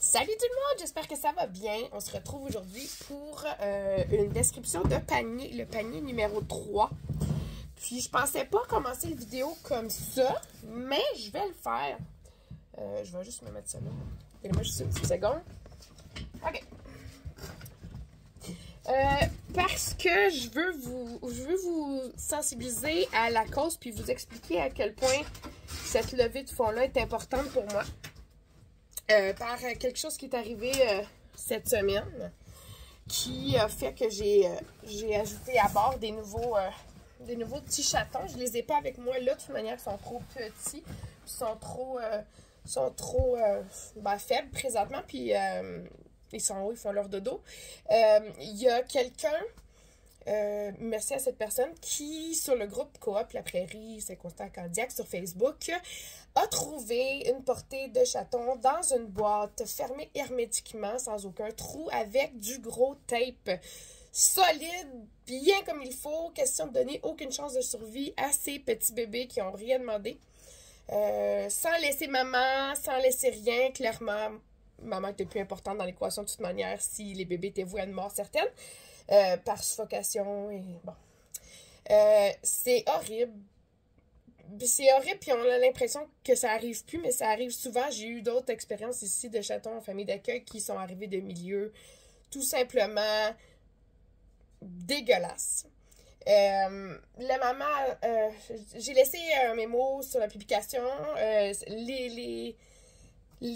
Salut tout le monde, j'espère que ça va bien. On se retrouve aujourd'hui pour une description de panier, le panier numéro 3. Puis je pensais pas commencer la vidéo comme ça, mais je vais le faire. Je vais juste me mettre ça là. Donnez-moi juste une petite seconde. OK. Parce que je veux vous sensibiliser à la cause puis vous expliquer à quel point cette levée de fonds-là est importante pour moi. Par quelque chose qui est arrivé cette semaine qui a fait que j'ai ajouté à bord des nouveaux petits chatons. Je les ai pas avec moi là, de toute manière, ils sont trop petits, ils sont trop faibles présentement, puis ils font leur dodo. Il y a quelqu'un, merci à cette personne, qui sur le groupe Coop La Prairie, c'est Constant Cardiaque sur Facebook, a trouvé une portée de chatons dans une boîte fermée hermétiquement, sans aucun trou, avec du gros tape solide, bien comme il faut, question de donner aucune chance de survie à ces petits bébés qui n'ont rien demandé. Sans laisser maman, sans laisser rien, clairement, maman était plus importante dans l'équation de toute manière si les bébés étaient voués à une mort certaine, par suffocation et bon. C'est horrible. C'est horrible, puis on a l'impression que ça arrive plus, mais ça arrive souvent. J'ai eu d'autres expériences ici de chatons en famille d'accueil qui sont arrivés de milieux tout simplement dégueulasses. La maman, j'ai laissé un mémo sur la publication. Les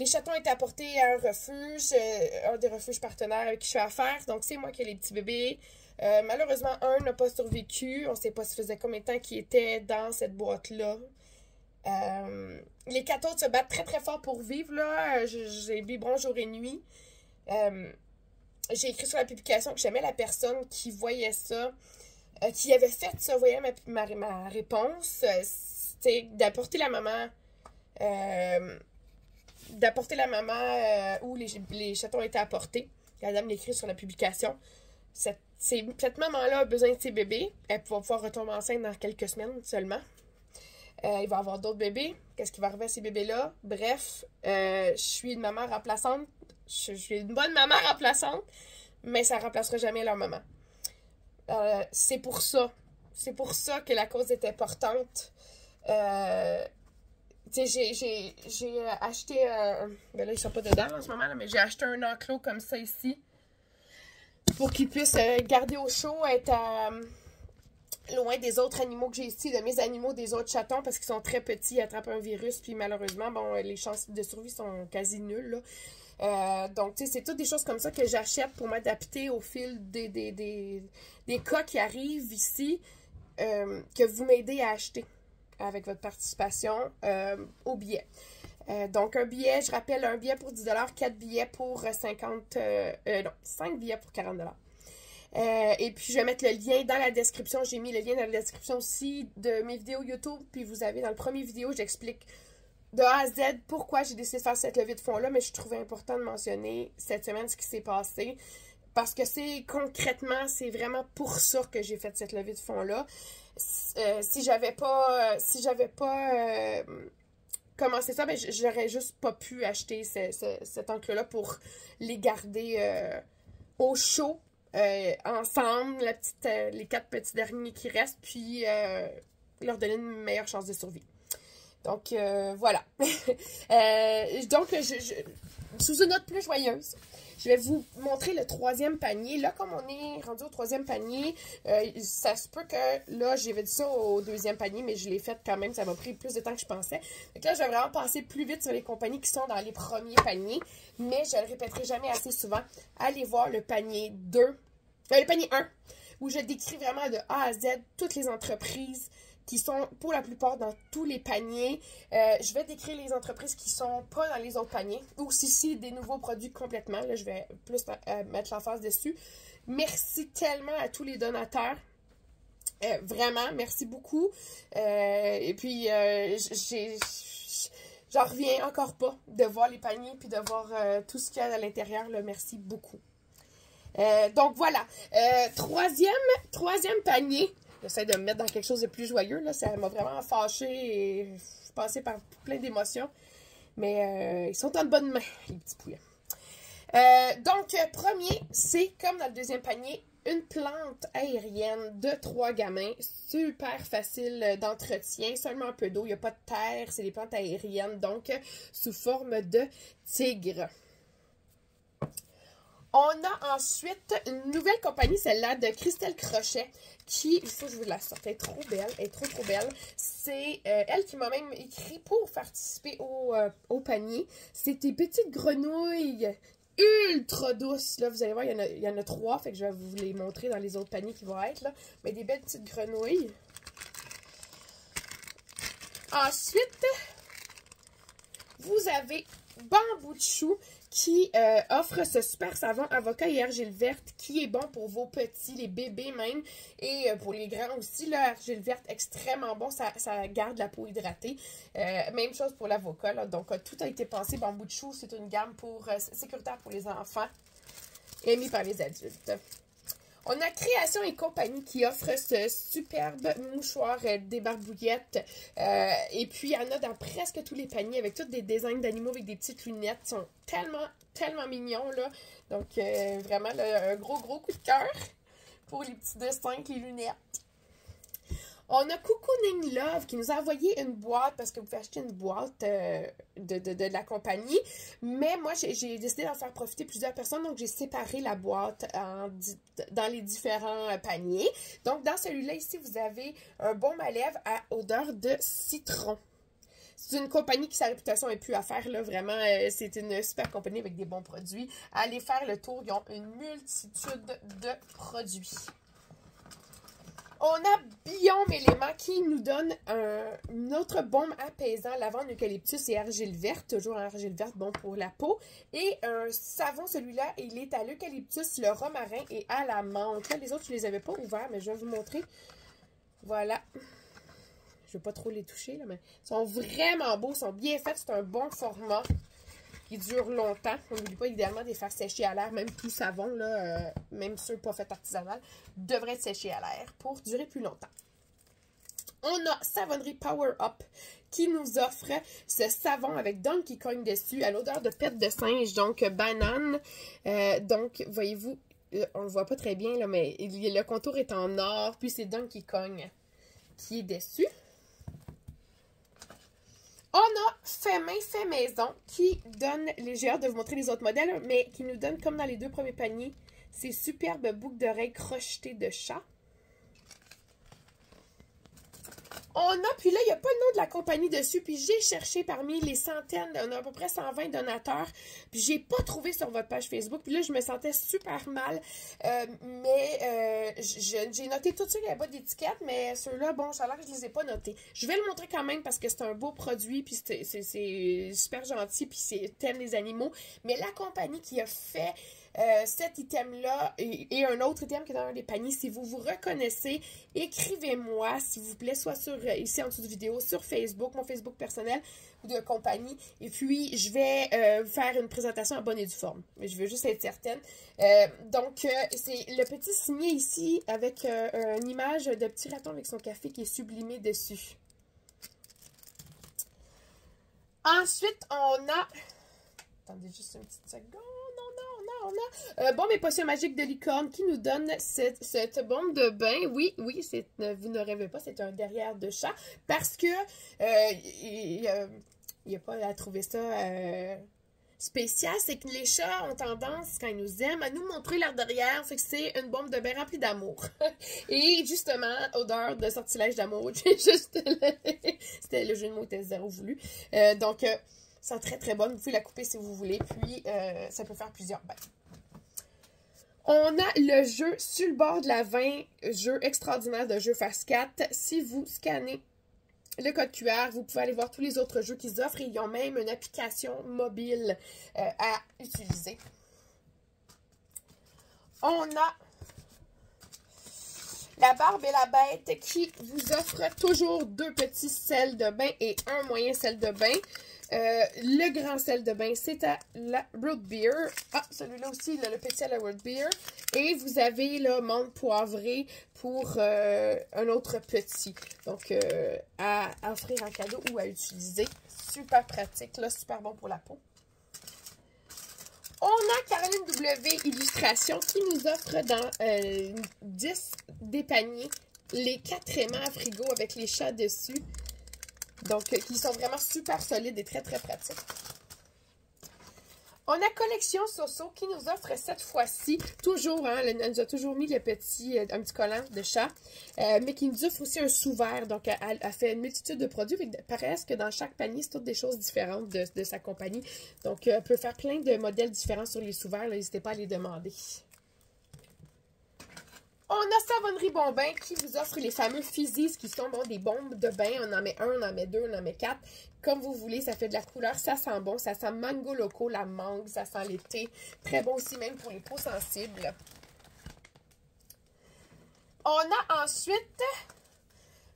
chatons étaient apportés à un refuge, un des refuges partenaires avec qui je fais affaire. Donc, c'est moi qui ai les petits bébés. Malheureusement, un n'a pas survécu. On ne sait pas ça faisait combien de temps qu'il était dans cette boîte-là. Les 4 autres se battent très très fort pour vivre, là. J'ai biberon jour et nuit. J'ai écrit sur la publication que j'aimais la personne qui voyait ça, qui avait fait ça, voyait ma réponse. C'était d'apporter la maman... où les chatons étaient apportés. La dame l'écrit sur la publication. Cette maman-là a besoin de ses bébés. Elle va pouvoir retomber enceinte dans quelques semaines seulement. Il va avoir d'autres bébés. Qu'est-ce qui va arriver à ces bébés-là? Bref, je suis une maman remplaçante. Je suis une bonne maman remplaçante, mais ça ne remplacera jamais leur maman. C'est pour ça. C'est pour ça que la cause est importante. Tu sais, j'ai acheté... ben là, ils sont pas dedans en ce moment, là, mais j'ai acheté un enclos comme ça ici pour qu'ils puissent garder au chaud, être loin des autres animaux que j'ai ici, de mes animaux, des autres chatons, parce qu'ils sont très petits, ils attrapent un virus, puis malheureusement, bon, les chances de survie sont quasi nulles, là. Donc, tu sais, c'est toutes des choses comme ça que j'achète pour m'adapter au fil des cas qui arrivent ici, que vous m'aidez à acheter avec votre participation au billet. Donc, un billet, je rappelle, un billet pour 10 $, 4 billets pour 5 billets pour 40 $. Et puis, je vais mettre le lien dans la description. J'ai mis le lien dans la description aussi de mes vidéos YouTube. Puis, vous avez dans le premier vidéo, j'explique de A à Z pourquoi j'ai décidé de faire cette levée de fonds-là. Mais je trouvais important de mentionner cette semaine ce qui s'est passé. Parce que concrètement, c'est vraiment pour ça que j'ai fait cette levée de fonds-là. Si j'avais pas commencé ça, ben j'aurais juste pas pu acheter cet enclos-là pour les garder au chaud ensemble, les 4 petits derniers qui restent, puis leur donner une meilleure chance de survie. Donc, voilà. Donc, sous une note plus joyeuse, je vais vous montrer le 3e panier. Là, comme on est rendu au 3e panier, ça se peut que, là, j'avais dit ça au 2e panier, mais je l'ai fait quand même. Ça m'a pris plus de temps que je pensais. Donc là, je vais vraiment passer plus vite sur les compagnies qui sont dans les premiers paniers. Mais je le répéterai jamais assez souvent. Allez voir le panier 2, le panier 1, où je décris vraiment de A à Z toutes les entreprises qui sont pour la plupart dans tous les paniers. Je vais décrire les entreprises qui sont pas dans les autres paniers, ou si c'est des nouveaux produits complètement. Là, je vais plus mettre l'emphase dessus. Merci tellement à tous les donateurs. Vraiment, merci beaucoup. Et puis, j'en reviens encore pas de voir les paniers puis de voir tout ce qu'il y a à l'intérieur. Merci beaucoup. Donc, voilà. Troisième panier. J'essaie de me mettre dans quelque chose de plus joyeux, là. Ça m'a vraiment fâchée et je suis passée par plein d'émotions. Mais ils sont en bonne main, les petits poulets. Donc, premier, c'est comme dans le deuxième panier, une plante aérienne de 3 gamins, super facile d'entretien, seulement un peu d'eau, il n'y a pas de terre, c'est des plantes aériennes, donc sous forme de tigre. On a ensuite une nouvelle compagnie, celle-là de Christelle Crochet, qui, il faut que je vous la sorte, elle est trop belle, elle est trop belle. C'est elle qui m'a même écrit pour participer au panier. C'est des petites grenouilles ultra douces, là, vous allez voir, il y en a 3, fait que je vais vous les montrer dans les autres paniers qui vont être, là. Mais des belles petites grenouilles. Ensuite, vous avez Bambou de Chou qui offre ce super savon avocat et argile verte qui est bon pour vos petits, les bébés même, et pour les grands aussi. L'argile verte, extrêmement bon, ça garde la peau hydratée. Même chose pour l'avocat. Donc, tout a été pensé. Bambou de Chou, c'est une gamme sécuritaire pour les enfants, aimée par les adultes. On a Création et compagnie qui offre ce superbe mouchoir débarbouillette. Et puis, il y en a dans presque tous les paniers avec tous des designs d'animaux avec des petites lunettes. Ils sont tellement mignons, là. Donc, vraiment, là, un gros coup de cœur pour les petits dessins avec les lunettes. On a Cocooning Love qui nous a envoyé une boîte parce que vous pouvez acheter une boîte de la compagnie. Mais moi, j'ai décidé d'en faire profiter plusieurs personnes. Donc, j'ai séparé la boîte dans les différents paniers. Donc, dans celui-là, ici, vous avez un baume à lèvres à odeur de citron. C'est une compagnie qui, sa réputation est plus à faire, là, vraiment, c'est une super compagnie avec des bons produits. Allez faire le tour, ils ont une multitude de produits. On a Biome Éléments qui nous donne un autre baume apaisant, lavande, eucalyptus et argile verte. Toujours argile verte, bon pour la peau. Et un savon, celui-là, il est à l'eucalyptus, le romarin et à la menthe. Là, les autres, je ne les avais pas ouverts, mais je vais vous montrer. Voilà. Je ne vais pas trop les toucher, là, mais ils sont vraiment beaux, ils sont bien faits. C'est un bon format qui dure longtemps. On n'oublie pas idéalement de les faire sécher à l'air, même tout savon, là, même ceux pas faits artisanal, devraient être séchés à l'air pour durer plus longtemps. On a Savonnerie Power Up qui nous offre ce savon avec Donkey Kong dessus à l'odeur de pète de singe, donc banane. Donc, voyez-vous, on le voit pas très bien, là, mais le contour est en or, puis c'est Donkey Kong qui est dessus. On a Fait main, fait maison qui donne, j'ai hâte de vous montrer les autres modèles, mais qui nous donne, comme dans les deux premiers paniers, ces superbes boucles d'oreilles crochetées de chat. On a, puis là, il n'y a pas le nom de la compagnie dessus, puis j'ai cherché parmi les centaines, on a à peu près 120 donateurs, puis j'ai pas trouvé sur votre page Facebook, puis là, je me sentais super mal, mais j'ai noté tout de suite, il n'y avait pas d'étiquette, mais ceux-là, bon, ça a l'air que je les ai pas notés. Je vais le montrer quand même, parce que c'est un beau produit, puis c'est super gentil, puis t'aimes les animaux, mais la compagnie qui a fait cet item-là et un autre item qui est dans les paniers, si vous vous reconnaissez, écrivez-moi, s'il vous plaît, soit sur ici en dessous de vidéo, sur Facebook, mon Facebook personnel ou de compagnie. Et puis, je vais faire une présentation en bonne et due forme. Mais je veux juste être certaine. Donc, c'est le petit signé ici avec une image de petit raton avec son café qui est sublimé dessus. Ensuite, on a... Attendez juste une petite seconde. On a Baume et potion magique de licorne qui nous donne cette bombe de bain. Oui, vous ne rêvez pas, c'est un derrière de chat. Parce que il n'y a pas à trouver ça spécial. C'est que les chats ont tendance, quand ils nous aiment, à nous montrer leur derrière. Fait que c'est une bombe de bain remplie d'amour. Et justement, odeur de sortilège d'amour. C'était le jeu de mots était zéro voulu. Donc, c'est très très bonne. Vous pouvez la couper si vous voulez. Puis, ça peut faire plusieurs bains. On a le jeu Sur le bord de la 20, jeu extraordinaire de jeu Face 4. Si vous scannez le code QR, vous pouvez aller voir tous les autres jeux qu'ils offrent. Et ils ont même une application mobile à utiliser. On a La Barbe et la Bête qui vous offre toujours 2 petits sels de bain et un moyen sel de bain. Le grand sel de bain, c'est à la root beer. Ah, celui-là aussi, le petit à la root beer. Et vous avez le menthe poivré pour un autre petit. Donc, à offrir en cadeau ou à utiliser. Super pratique, là, super bon pour la peau. On a Caroline W. Illustration qui nous offre dans 10 des paniers les 4 aimants à frigo avec les chats dessus. Donc, qui sont vraiment super solides et très, très pratiques. On a Collection Soso qui nous offre cette fois-ci, toujours, hein, elle nous a toujours mis un petit collant de chat, mais qui nous offre aussi un sous-verre. Donc, elle fait une multitude de produits. Presque que dans chaque panier, c'est toutes des choses différentes de sa compagnie. Donc, elle peut faire plein de modèles différents sur les sous-verres. N'hésitez pas à les demander. On a Savonnerie Bombin qui vous offre les fameux Fizzies qui sont bon, des bombes de bain. On en met 1, on en met 2, on en met 4. Comme vous voulez, ça fait de la couleur, ça sent bon. Ça sent mango loco, la mangue, ça sent l'été. Très bon aussi même pour les peaux sensibles. On a ensuite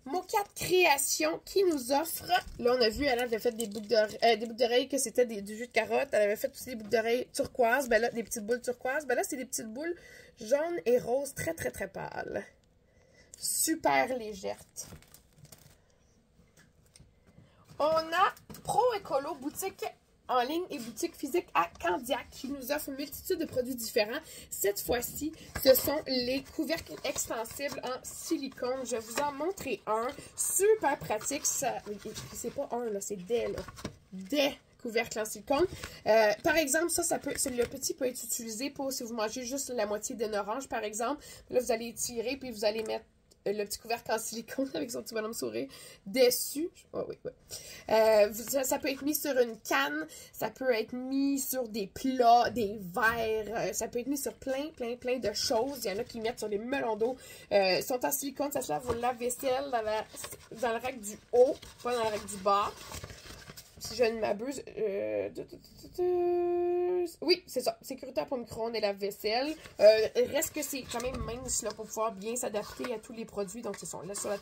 Mocat Création qui nous offre, là on a vu, elle avait fait des boucles d'oreilles que c'était du jus de carotte. Elle avait fait aussi des boucles d'oreilles turquoises. Ben là, des petites boules turquoises. Ben là, c'est des petites boules jaunes et roses très, très, très pâles. Super légères. On a Pro Écolo, boutique en ligne et boutique physique à Candiac qui nous offre une multitude de produits différents. Cette fois-ci, ce sont les couvercles extensibles en silicone. Je vais vous en montrer un. Super pratique. C'est pas un, là, c'est des, là. Des couvercles en silicone. Par exemple, le petit peut être utilisé pour si vous mangez juste la moitié d'une orange, par exemple. Là, vous allez étirer puis vous allez mettre le petit couvercle en silicone avec son petit bonhomme sourire dessus. Oh, oui, oui. Ça peut être mis sur une canne, ça peut être mis sur des plats, des verres, ça peut être mis sur plein de choses. Il y en a qui mettent sur des melons d'eau. Ils sont en silicone, ça se lave au lave-vaisselle dans le rack du haut, pas dans le rack du bas. Si je ne m'abuse. Oui, c'est ça. Sécuritaire pour micro-ondes et lave-vaisselle. Reste que c'est quand même mince là, pour pouvoir bien s'adapter à tous les produits. Donc, c'est ça. Là, sur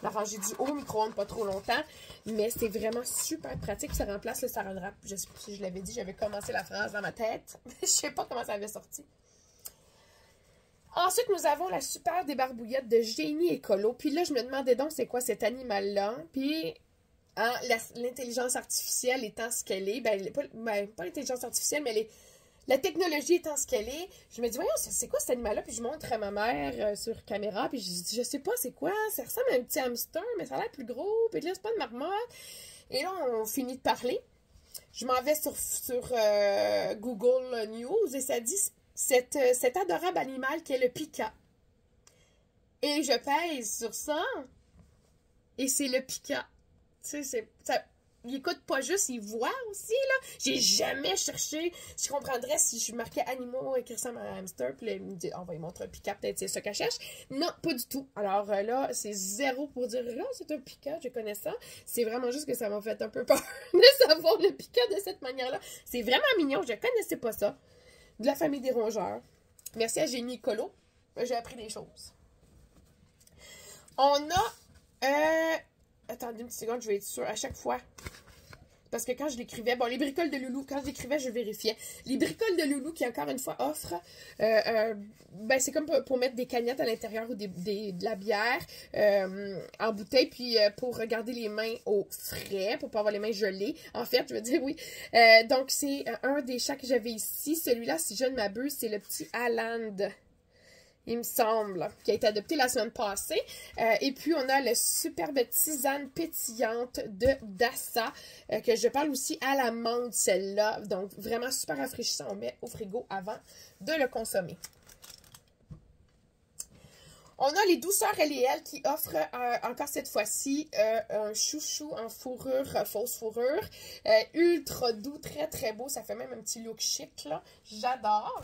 la rangée du haut, micro-ondes pas trop longtemps. Mais c'est vraiment super pratique. Ça remplace le saran wrap. Je sais pas si je l'avais dit, j'avais commencé la phrase dans ma tête. Je sais pas comment ça avait sorti. Ensuite, nous avons la super débarbouillette de Génie Écolo. Puis là, je me demandais donc c'est quoi cet animal-là. Puis hein, l'intelligence artificielle étant ce qu'elle est, pas l'intelligence artificielle, mais la technologie étant ce qu'elle est, je me dis, voyons, c'est quoi cet animal-là? Puis je montre à ma mère sur caméra, puis je dis, je sais pas c'est quoi, ça ressemble à un petit hamster, mais ça a l'air plus gros, puis là, c'est pas une marmotte. Et là, on finit de parler. Je m'en vais sur Google News et ça dit cet adorable animal qui est le pika. Et je pèse sur ça, et c'est le pika. Tu sais, il écoute pas juste, il voit aussi, là. J'ai jamais cherché. Je comprendrais si je marquais animaux écrit ça à un hamster, puis là, il me dit, on va lui montrer un pika, peut-être c'est ça qu'elle cherche. Non, pas du tout. Alors là, c'est zéro pour dire, là, c'est un pika, je connais ça. C'est vraiment juste que ça m'a fait un peu peur de savoir le pika de cette manière-là. C'est vraiment mignon, je connaissais pas ça. De la famille des rongeurs. Merci à Génie Écolo. J'ai appris des choses. On a... Attendez une petite seconde, je vais être sûre à chaque fois. Parce que quand je l'écrivais, bon, les bricoles de Loulou, quand je l'écrivais, je vérifiais. Les bricoles de Loulou qui, encore une fois, offrent, c'est comme pour mettre des cagnettes à l'intérieur ou de la bière en bouteille, puis pour garder les mains au frais, pour pas avoir les mains gelées. En fait, je veux dire, oui. Donc, c'est un des chats que j'avais ici. Celui-là, si je ne m'abuse, c'est le petit Aland. Il me semble, qui a été adopté la semaine passée. Et puis, on a le superbe tisane pétillante de Dassa, que je parle aussi à la menthe, celle-là. Donc, vraiment super rafraîchissant. On met au frigo avant de le consommer. On a les douceurs L&L qui offrent encore cette fois-ci un chouchou en fourrure, fausse fourrure. Ultra doux, très très beau. Ça fait même un petit look chic, là. J'adore.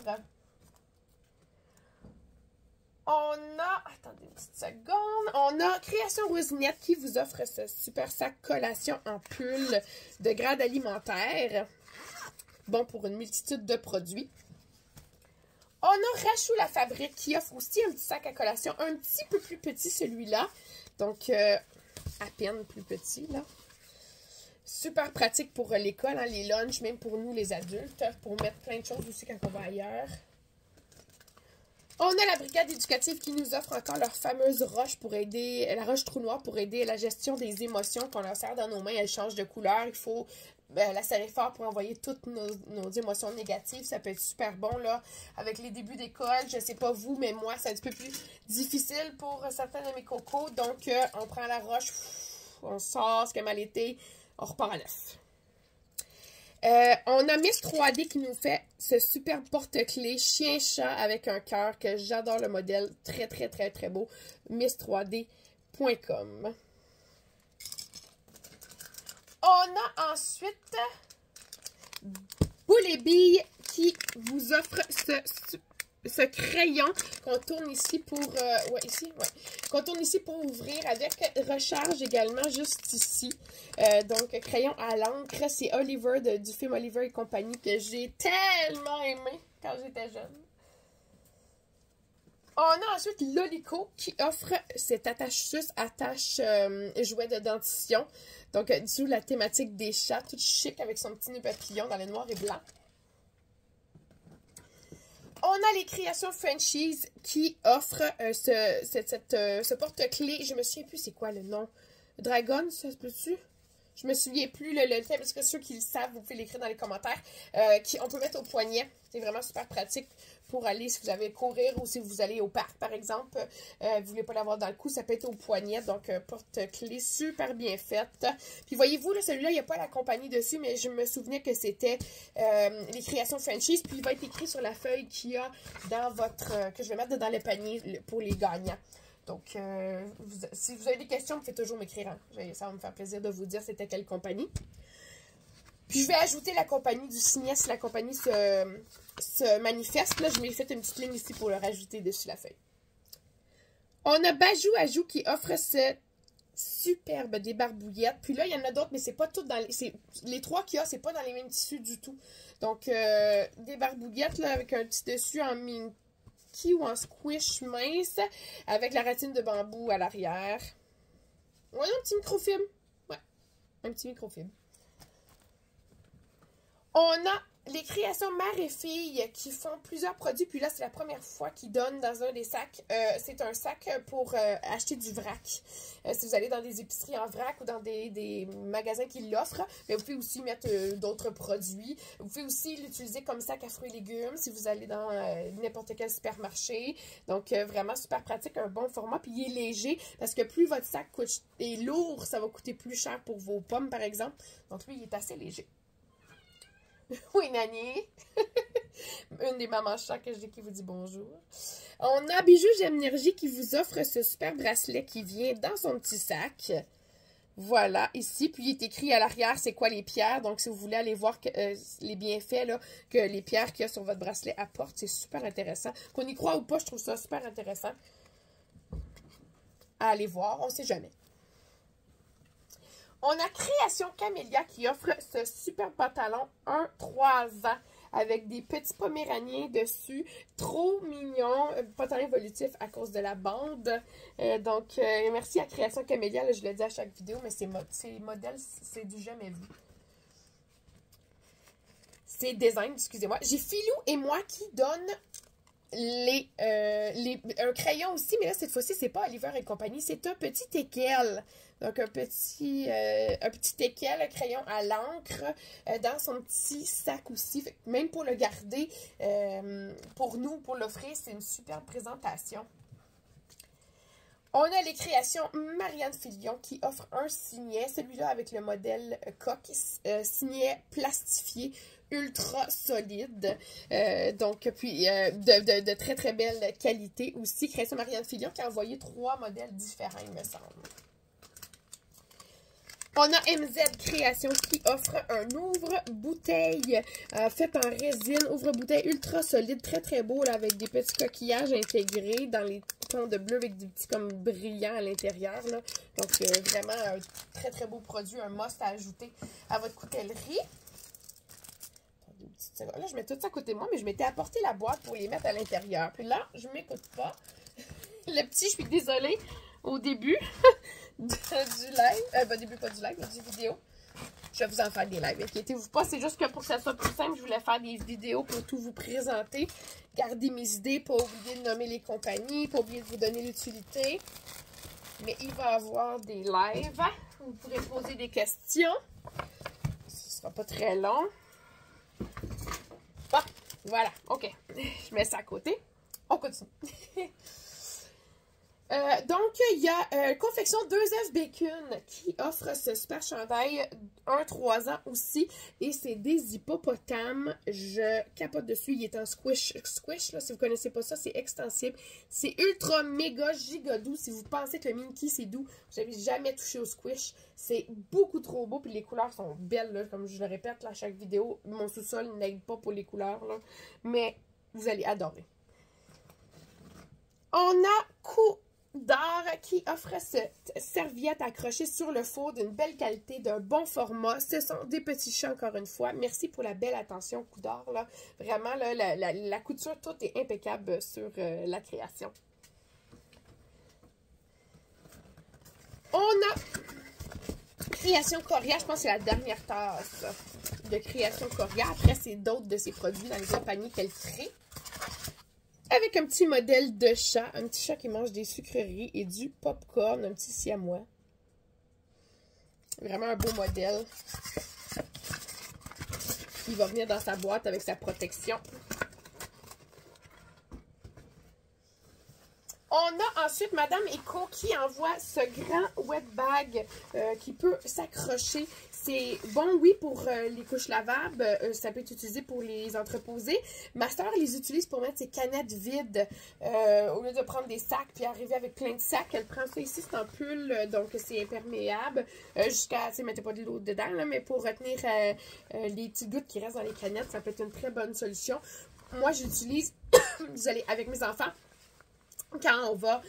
On a, attendez une petite seconde, on a Création Rosinette qui vous offre ce super sac collation en pull de grade alimentaire. Bon pour une multitude de produits. On a Rachou la Fabrique qui offre aussi un petit sac à collation, un petit peu plus petit celui-là. Donc, à peine plus petit, là. Super pratique pour l'école, hein, les lunchs, même pour nous les adultes, pour mettre plein de choses aussi quand on va ailleurs. On a la brigade éducative qui nous offre encore leur fameuse roche pour aider, la roche trou noir pour aider à la gestion des émotions qu'on leur sert dans nos mains. Elle change de couleur. Il faut la fort pour envoyer toutes nos émotions négatives. Ça peut être super bon, là, avec les débuts d'école. Je sais pas vous, mais moi, c'est un petit peu plus difficile pour certains de mes cocos. Donc, on prend la roche, on sort ce qui a mal été, on repart à neuf. On a Miss 3D qui nous fait ce super porte-clés chien-chat avec un cœur que j'adore le modèle. Très, très, très, très beau. Miss3D.com. On a ensuite Boule et Billes qui vous offre ce crayon qu'on tourne ici pour qu'on tourne ici pour ouvrir avec recharge également juste ici. Donc crayon à l'encre, c'est Oliver du film Oliver et compagnie que j'ai tellement aimé quand j'étais jeune. On a ensuite Lolico qui offre cette attache-sus, jouet de dentition. Donc, sous la thématique des chats, toute chic avec son petit nœud papillon dans le noir et blanc. On a les créations Frenchies qui offrent ce porte-clés. Je me souviens plus c'est quoi le nom. Dragon, ça se peut-tu? Je me souviens plus le thème, parce que ceux qui le savent, vous pouvez l'écrire dans les commentaires. On peut mettre au poignet. C'est vraiment super pratique pour aller, si vous avez courir ou si vous allez au parc, par exemple. Vous voulez pas l'avoir dans le cou, ça peut être au poignet. Donc, porte-clés super bien faite. Puis, voyez-vous, celui-là, il n'y a pas la compagnie dessus, mais je me souvenais que c'était les créations Frenchies. Puis, il va être écrit sur la feuille qu'il y a dans votre... que je vais mettre dans le panier pour les gagnants. Donc, si vous avez des questions, vous pouvez toujours m'écrire. Hein. Ça va me faire plaisir de vous dire c'était quelle compagnie. Puis, je vais ajouter la compagnie du signet si la compagnie se manifeste. Là, je m'ai fait une petite ligne ici pour le rajouter dessus la feuille. On a Bajou Ajou qui offre ce superbe débarbouillette. Puis là, il y en a d'autres, mais c'est pas toutes dans les... Les trois qu'il y a, c'est pas dans les mêmes tissus du tout. Donc, débarbouillette là, avec un petit dessus en minky ou en squish mince, avec la ratine de bambou à l'arrière. On a un petit microfilm. Ouais, un petit microfilm. On a les créations mère et fille qui font plusieurs produits. Puis là, c'est la première fois qu'ils donnent dans un des sacs. C'est un sac pour acheter du vrac. Si vous allez dans des épiceries en vrac ou dans des magasins qui l'offrent. Mais vous pouvez aussi mettre d'autres produits. Vous pouvez aussi l'utiliser comme sac à fruits et légumes si vous allez dans n'importe quel supermarché. Donc, vraiment super pratique, un bon format. Puis il est léger parce que plus votre sac est lourd, ça va coûter plus cher pour vos pommes, par exemple. Donc, lui, il est assez léger. Oui, Nani. Une des mamans chats que j'ai qui vous dit bonjour. On a Bijoux J'Énergie qui vous offre ce super bracelet qui vient dans son petit sac. Voilà, ici. Puis, il est écrit à l'arrière, c'est quoi les pierres. Donc, si vous voulez aller voir les bienfaits là, que les pierres qu'il y a sur votre bracelet apportent, c'est super intéressant. Qu'on y croit ou pas, je trouve ça super intéressant à aller voir. On ne sait jamais. On a Création Camélia qui offre ce super pantalon 1-3 ans avec des petits poméraniens dessus. Trop mignon. Pantalon évolutif à cause de la bande. Donc, merci à Création Camélia. Là, je le dis à chaque vidéo, mais ces modèles, c'est du jamais vu. C'est design, excusez-moi. J'ai Philou et moi qui donnent un crayon aussi, mais là, cette fois-ci, c'est pas Oliver et compagnie, c'est un petit équel. Donc, un petit équel, un crayon à l'encre dans son petit sac aussi. Fait que même pour le garder, pour nous, pour l'offrir, c'est une super présentation. On a les créations Marianne Filion qui offre un signet, celui-là avec le modèle coque, signet plastifié ultra solide, donc puis de très très belle qualité aussi. Création Marianne Filion qui a envoyé 3 modèles différents, il me semble. On a MZ Création qui offre un ouvre-bouteille fait en résine, ouvre-bouteille ultra solide, très très beau là, avec des petits coquillages intégrés dans les tons de bleu avec des petits comme brillants à l'intérieur. Donc vraiment un très très beau produit, un must à ajouter à votre coutellerie. Là, je mets tout ça à côté de moi, mais je m'étais apporté la boîte pour les mettre à l'intérieur. Puis là, je m'écoute pas. Le petit, je suis désolée, au début du live, pas du live, mais du vidéo. Je vais vous en faire des lives, inquiétez-vous pas. C'est juste que pour que ça soit plus simple, je voulais faire des vidéos pour tout vous présenter. Garder mes idées, pas oublier de nommer les compagnies, pas oublier de vous donner l'utilité. Mais il va y avoir des lives où vous pourrez poser des questions. sera pas très long. Bon, voilà, OK. Je mets ça à côté. On continue. Donc, il y a Confection 2F Bacon qui offre ce super chandail 1-3 ans aussi. Et c'est des hippopotames. Je capote dessus. Il est en squish. Squish, là, si vous ne connaissez pas ça, c'est extensible. C'est ultra méga giga doux. Si vous pensez que le Minky, c'est doux, vous n'avez jamais touché au squish. C'est beaucoup trop beau. Puis les couleurs sont belles, là, comme je le répète là, à chaque vidéo. Mon sous-sol n'aide pas pour les couleurs, là. Mais vous allez adorer. On a Coudor qui offre cette serviette accrochée sur le four d'une belle qualité, d'un bon format. Ce sont des petits chats encore une fois. Merci pour la belle attention Coudor. Là. Vraiment, là, la couture, tout est impeccable sur la création. On a Création Coria. Je pense que c'est la dernière tasse de Création Coria. Après, c'est d'autres de ses produits dans les compagnies qu'elle crée. Avec un petit modèle de chat. Un petit chat qui mange des sucreries et du popcorn. Un petit siamois. Vraiment un beau modèle. Il va venir dans sa boîte avec sa protection. On a ensuite Madame Eco qui envoie ce grand wet bag qui peut s'accrocher. C'est bon, oui, pour les couches lavables. Ça peut être utilisé pour les entreposer. Ma soeur les utilise pour mettre ses canettes vides. Au lieu de prendre des sacs puis arriver avec plein de sacs, elle prend ça ici. C'est en pull, donc c'est imperméable. Jusqu'à, tu sais, mettez pas de l'eau dedans, là, mais pour retenir les petites gouttes qui restent dans les canettes, ça peut être une très bonne solution. Moi, j'utilise, désolée, avec mes enfants. Quand on va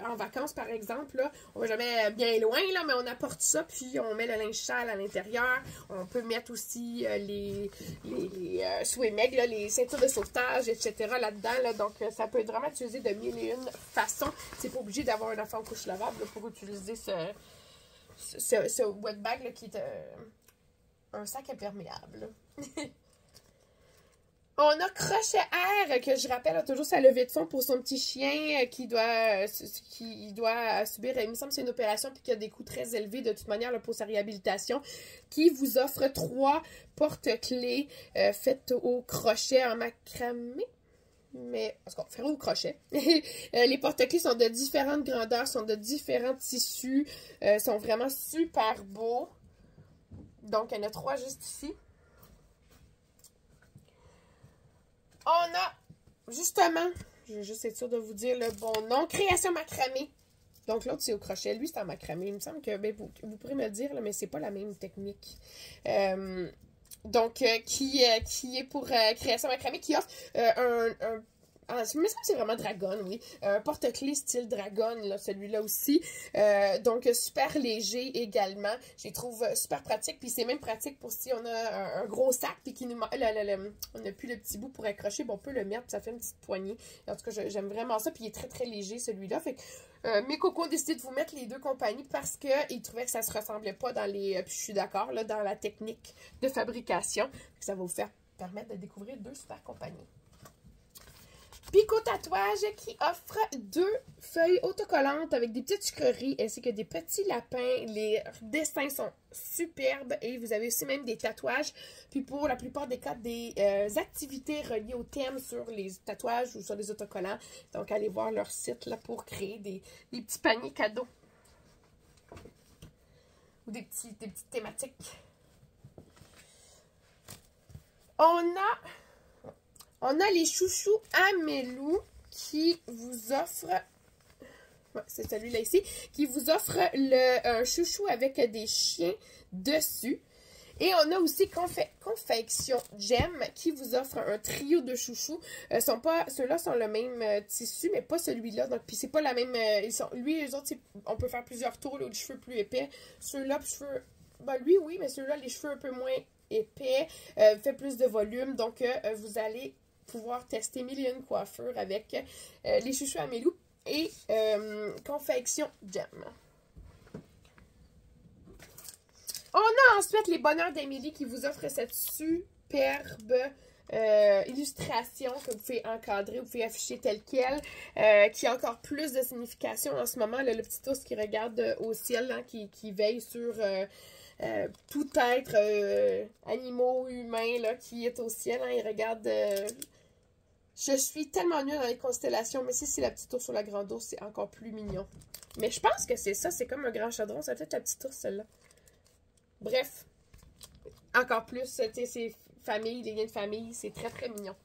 en vacances, par exemple, là, on va jamais bien loin, là, mais on apporte ça, puis on met le linge sale à l'intérieur. On peut mettre aussi les swimming, là, les ceintures de sauvetage, etc. là-dedans. Là, donc, ça peut être vraiment utilisé de mille et une façons. C'est pas obligé d'avoir un enfant en couche lavable là, pour utiliser ce wet bag là, qui est un sac imperméable. On a Crochet Air, que je rappelle, a toujours sa levée de fonds pour son petit chien qui doit subir, il me semble que c'est une opération puis qui a des coûts très élevés de toute manière là, pour sa réhabilitation, qui vous offre 3 porte-clés faites au crochet en macramé. Mais, en tout cas, faire au crochet. Les porte-clés sont de différentes grandeurs, sont de différents tissus, sont vraiment super beaux. Donc, il y en a 3 juste ici. On a, justement, je vais juste être sûre de vous dire le bon nom, Création Macramé. Donc, l'autre, c'est au crochet. Lui, c'est en macramé. Il me semble que, ben, vous pourrez me le dire, là, mais c'est pas la même technique. Donc, qui est pour Création Macramé, qui offre il me semble que c'est vraiment dragon, oui. Un porte-clés style dragon, là, celui-là aussi. Donc, super léger également. Je les trouve super pratiques. Puis, c'est même pratique pour si on a un gros sac puis qui nous on n'a plus le petit bout pour accrocher. Bon, on peut le mettre puis ça fait une petite poignée. En tout cas, j'aime vraiment ça. Puis, il est très, très léger, celui-là. Fait que mes cocos ont décidé de vous mettre les deux compagnies parce qu'ils trouvaient que ça se ressemblait pas dans les... Puis, je suis d'accord, là, dans la technique de fabrication. Ça va vous permettre de découvrir 2 super compagnies. Pico Tatouage qui offre 2 feuilles autocollantes avec des petites sucreries ainsi que des petits lapins. Les dessins sont superbes et vous avez aussi même des tatouages. Puis pour la plupart des cas, des activités reliées au thème sur les tatouages ou sur les autocollants. Donc allez voir leur site là, pour créer des petits paniers cadeaux. Ou des petites thématiques. On a les chouchous Amelou qui vous offre, ouais, c'est celui-là ici, qui vous offre un chouchou avec des chiens dessus. Et on a aussi Confection Gem qui vous offre un trio de chouchous. Ceux-là sont le même tissu, mais pas celui-là. Donc, puis c'est pas la même. Les autres, on peut faire plusieurs tours, les cheveux plus épais. Ceux-là, ben, lui, oui, mais ceux-là, les cheveux un peu moins épais, fait plus de volume. Donc, vous allez pouvoir tester mille et une coiffures avec les chouchous Amelou et Confection Gem. On a ensuite les Bonheurs d'Amélie qui vous offrent cette superbe illustration que vous pouvez encadrer, vous pouvez afficher telle quelle, qui a encore plus de signification en ce moment. Là, le petit ours qui regarde au ciel, hein, qui veille sur tout être, animaux, humains, là, qui est au ciel. Hein, ils regardent... je suis tellement nulle dans les constellations, mais si c'est la petite ours ou la grande ours, c'est encore plus mignon. Mais je pense que c'est ça, c'est comme un grand chaudron, c'est peut-être la petite ours, celle-là. Bref, encore plus, c'est famille, les liens de famille, c'est très très mignon.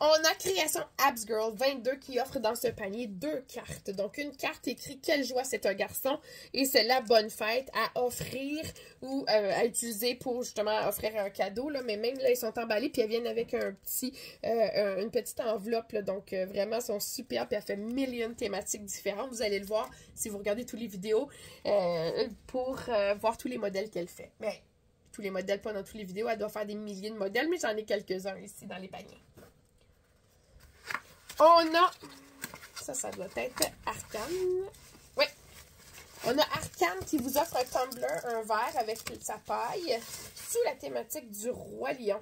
On a Création Abs Girl 22 qui offre dans ce panier 2 cartes. Donc, une carte écrit « Quelle joie, c'est un garçon » et c'est la bonne fête à offrir ou à utiliser pour justement offrir un cadeau. Là. Mais même là, ils sont emballés puis elles viennent avec un petit, une petite enveloppe. Là. Donc, vraiment, elles sont super puis elle fait millions de thématiques différentes. Vous allez le voir si vous regardez toutes les vidéos pour voir tous les modèles qu'elle fait. Mais tous les modèles, pas dans toutes les vidéos. Elle doit faire des milliers de modèles, mais j'en ai quelques-uns ici dans les paniers. On a, ça doit être Arcane. Oui. On a Arcane qui vous offre un tumbler, un verre avec sa paille, sous la thématique du Roi Lion.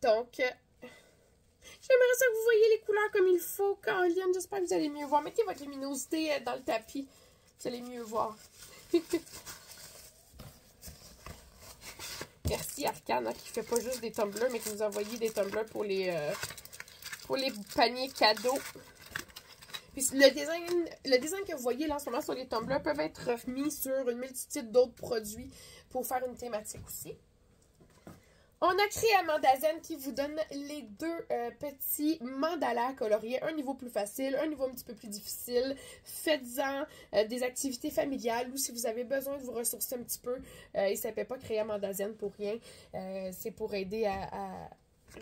Donc, j'aimerais ça que vous voyez les couleurs comme il faut, Caroline. J'espère que vous allez mieux voir. Mettez votre luminosité dans le tapis. Vous allez mieux voir. Merci Arcane, hein, qui fait pas juste des tumblers, mais qui nous a envoyé des tumblers pour les paniers cadeaux. Puis le design que vous voyez là en ce moment sur les tumblers peuvent être mis sur une multitude d'autres produits pour faire une thématique aussi. On a créé Amandazen qui vous donne les deux petits mandalas coloriés, un niveau plus facile, un niveau un petit peu plus difficile. Faites-en des activités familiales ou si vous avez besoin de vous ressourcer un petit peu, il ne s'appelle pas créer Amandazen pour rien. C'est pour aider à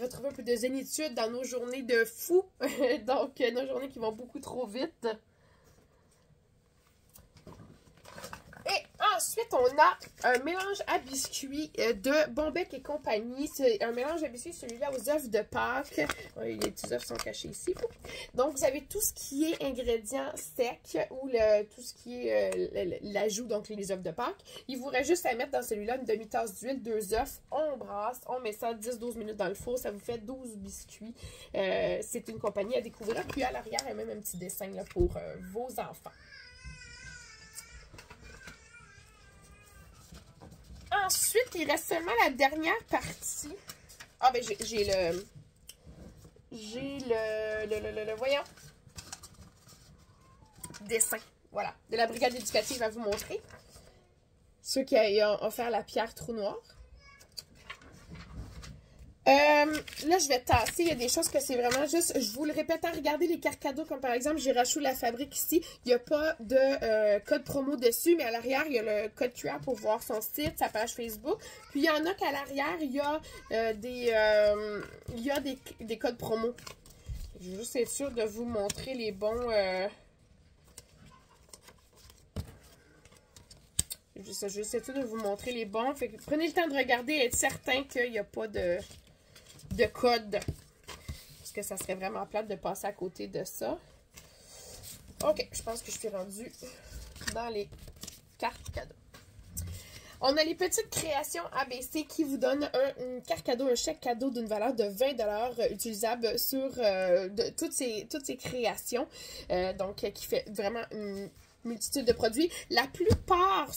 retrouver un peu de zénitude dans nos journées de fou, donc nos journées qui vont beaucoup trop vite. Et ensuite, on a un mélange à biscuits de Bonbec et compagnie. C'est un mélange à biscuits, celui-là aux œufs de Pâques. Oui, les petits œufs sont cachés ici. Donc, vous avez tout ce qui est ingrédients secs ou tout ce qui est l'ajout, donc les œufs de Pâques. Il vous reste juste à mettre dans celui-là une demi-tasse d'huile, 2 œufs. On brasse, on met ça 10-12 minutes dans le four. Ça vous fait 12 biscuits. C'est une compagnie à découvrir. Puis à l'arrière, il y a même un petit dessin là, pour vos enfants. Ensuite, il reste seulement la dernière partie. Ah, ben, j'ai le voyons, dessin, voilà, de la brigade éducative à vous montrer. Ceux qui ont offert la pierre trou noir. Là, je vais tasser. Il y a des choses que c'est vraiment juste... Je vous le répète, regardez les cartes cadeaux, comme par exemple, j'ai Rachou la fabrique ici. Il n'y a pas de code promo dessus, mais à l'arrière, il y a le code QR pour voir son site, sa page Facebook. Puis, il y en a qu'à l'arrière, il y a des codes promo. Je veux juste être sûre de vous montrer les bons... J'essaie de vous montrer les bons. Fait que prenez le temps de regarder et être certain qu'il n'y a pas de code. Parce que ça serait vraiment plate de passer à côté de ça. Ok, je pense que je suis rendue dans les cartes cadeaux. On a les petites créations ABC qui vous donnent une carte cadeau, un chèque cadeau d'une valeur de 20$ utilisable sur toutes ces créations. Donc, qui fait vraiment une multitude de produits. La plupart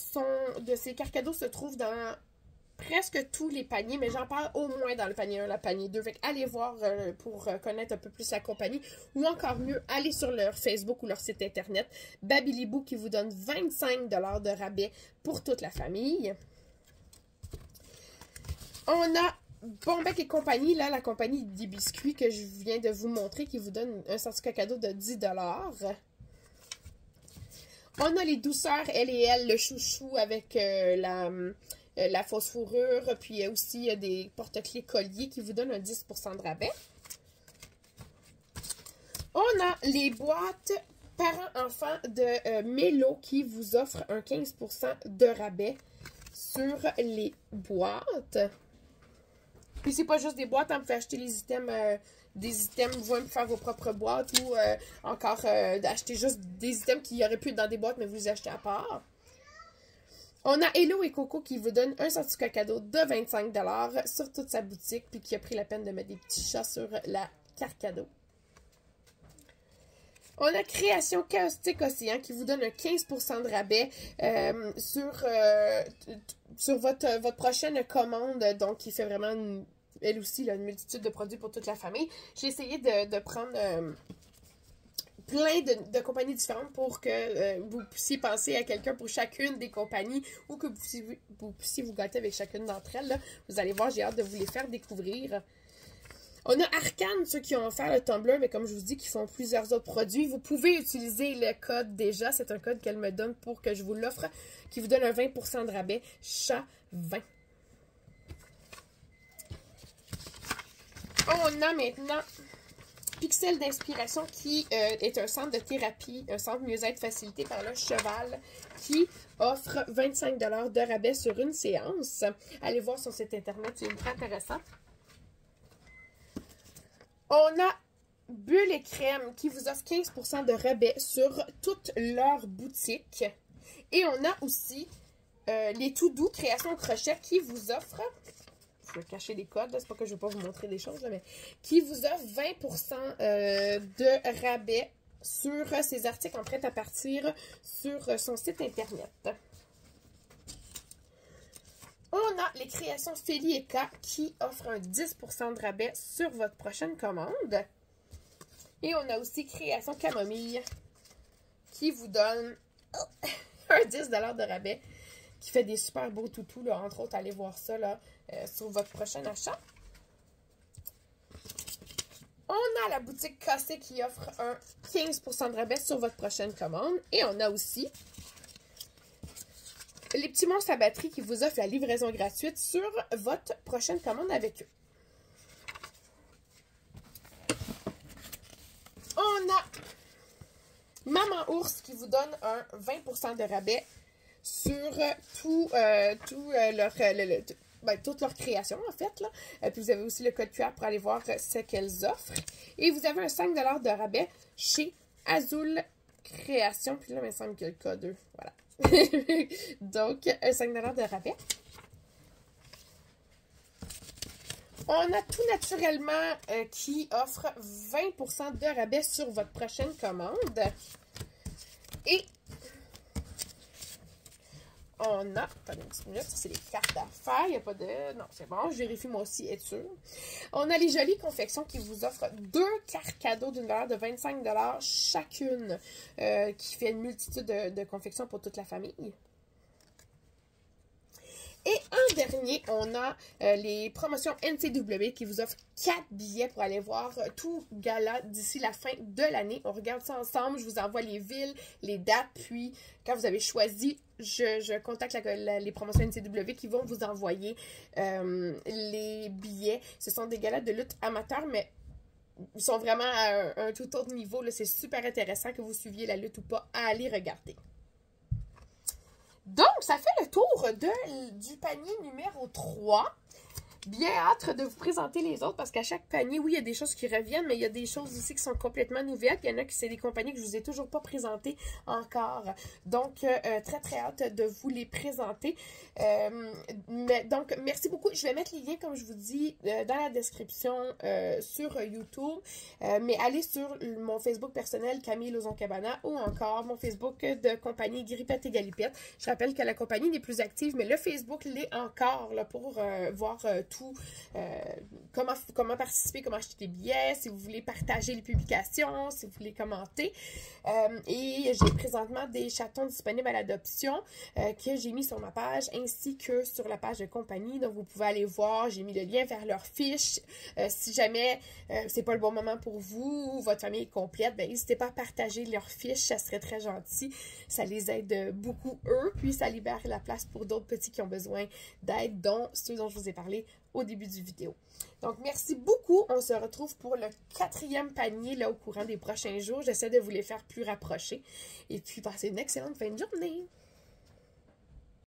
de ces cartes cadeaux se trouvent dans presque tous les paniers, mais j'en parle au moins dans le panier 1, le panier 2. Fait allez voir pour connaître un peu plus la compagnie, ou encore mieux, allez sur leur Facebook ou leur site internet. Babilibou qui vous donne 25$ de rabais pour toute la famille. On a Bonbec et compagnie, là, la compagnie des biscuits que je viens de vous montrer, qui vous donne un certificat cadeau de 10$. On a les douceurs L&L, le chouchou avec la fausse fourrure, puis aussi des porte-clés colliers qui vous donnent un 10% de rabais. On a les boîtes parents-enfants de Mélo qui vous offrent un 15% de rabais sur les boîtes. Puis c'est pas juste des boîtes, hein, vous pouvez acheter les items... des items, vous pouvez faire vos propres boîtes ou encore acheter juste des items qui auraient pu être dans des boîtes, mais vous les achetez à part. On a Hello et Coco qui vous donne un certificat cadeau de 25$ sur toute sa boutique, puis qui a pris la peine de mettre des petits chats sur la carte cadeau. On a Création Caustique Océan qui vous donne un 15% de rabais sur votre prochaine commande. Donc, qui fait vraiment, elle aussi, là, une multitude de produits pour toute la famille. J'ai essayé de prendre plein de compagnies différentes pour que vous puissiez penser à quelqu'un pour chacune des compagnies ou que vous puissiez vous gâter avec chacune d'entre elles. Là. Vous allez voir, j'ai hâte de vous les faire découvrir. On a Arcane, ceux qui ont offert le Tumblr, mais comme je vous dis, qui font plusieurs autres produits. Vous pouvez utiliser le code déjà. C'est un code qu'elle me donne pour que je vous l'offre, qui vous donne un 20% de rabais. Chat20. On a maintenant Pixel d'inspiration qui est un centre de thérapie, un centre mieux-être facilité par le cheval qui offre 25 $ de rabais sur une séance. Allez voir son site internet, c'est ultra intéressant. On a Bulle et Crème qui vous offre 15% de rabais sur toute leur boutique. Et on a aussi les Tout Doux Création Crochet qui vous offre, je vais cacher les codes, c'est pas que je ne vais pas vous montrer des choses, là, mais qui vous offre 20% de rabais sur ses articles en prêt à partir sur son site internet. On a les créations Feli et K qui offrent un 10% de rabais sur votre prochaine commande. Et on a aussi Création Camomille qui vous donne un 10 $ de rabais qui fait des super beaux toutous. Là. Entre autres, allez voir ça là, sur votre prochain achat. On a la boutique Cassé qui offre un 15% de rabais sur votre prochaine commande. Et on a aussi les petits monstres à batterie qui vous offrent la livraison gratuite sur votre prochaine commande avec eux. On a Maman Ours qui vous donne un 20% de rabais sur toute leur création, en fait. Là. Puis vous avez aussi le code QR pour aller voir ce qu'elles offrent. Et vous avez un 5 $ de rabais chez Azul Création. Puis là, il me semble qu'il y a le code 2. Voilà. Donc, un 5 $ de rabais. On a Tout Naturellement qui offre 20% de rabais sur votre prochaine commande. Et on a, attendez une petite minute, ça c'est les cartes d'affaires, il n'y a pas de, non c'est bon, je vérifie moi aussi, être sûr. On a les Jolies Confections qui vous offrent 2 cartes cadeaux d'une valeur de 25 $ chacune, qui fait une multitude de confections pour toute la famille. Et en dernier, on a les promotions NCW qui vous offrent 4 billets pour aller voir tout gala d'ici la fin de l'année. On regarde ça ensemble, je vous envoie les villes, les dates, puis quand vous avez choisi, je contacte les promotions NCW qui vont vous envoyer les billets. Ce sont des galas de lutte amateurs, mais ils sont vraiment à un tout autre niveau. C'est super intéressant que vous suiviez la lutte ou pas, à aller regarder. Donc, ça fait le tour du panier numéro 3. Bien hâte de vous présenter les autres parce qu'à chaque panier, oui, il y a des choses qui reviennent, mais il y a des choses aussi qui sont complètement nouvelles. Il y en a qui c'est des compagnies que je ne vous ai toujours pas présentées encore. Donc, très, très hâte de vous les présenter. Donc, merci beaucoup. Je vais mettre les liens, comme je vous dis, dans la description sur YouTube. Mais allez sur mon Facebook personnel, Camille Lauzon-Cabana, ou encore mon Facebook de compagnie Grippette et Galipette. Je rappelle que la compagnie n'est plus active, mais le Facebook l'est encore là, pour voir tout, comment participer, comment acheter des billets, si vous voulez partager les publications, si vous voulez commenter. Et j'ai présentement des chatons disponibles à l'adoption que j'ai mis sur ma page ainsi que sur la page de compagnie. Donc, vous pouvez aller voir, j'ai mis le lien vers leur fiche. Si jamais c'est pas le bon moment pour vous, ou votre famille est complète, ben, n'hésitez pas à partager leur fiche, ça serait très gentil. Ça les aide beaucoup, eux, puis ça libère la place pour d'autres petits qui ont besoin d'aide, dont ceux dont je vous ai parlé au début du vidéo. Donc, merci beaucoup. On se retrouve pour le 4e panier là, au courant des prochains jours. J'essaie de vous les faire plus rapprochés. Et puis, passez une excellente fin de journée.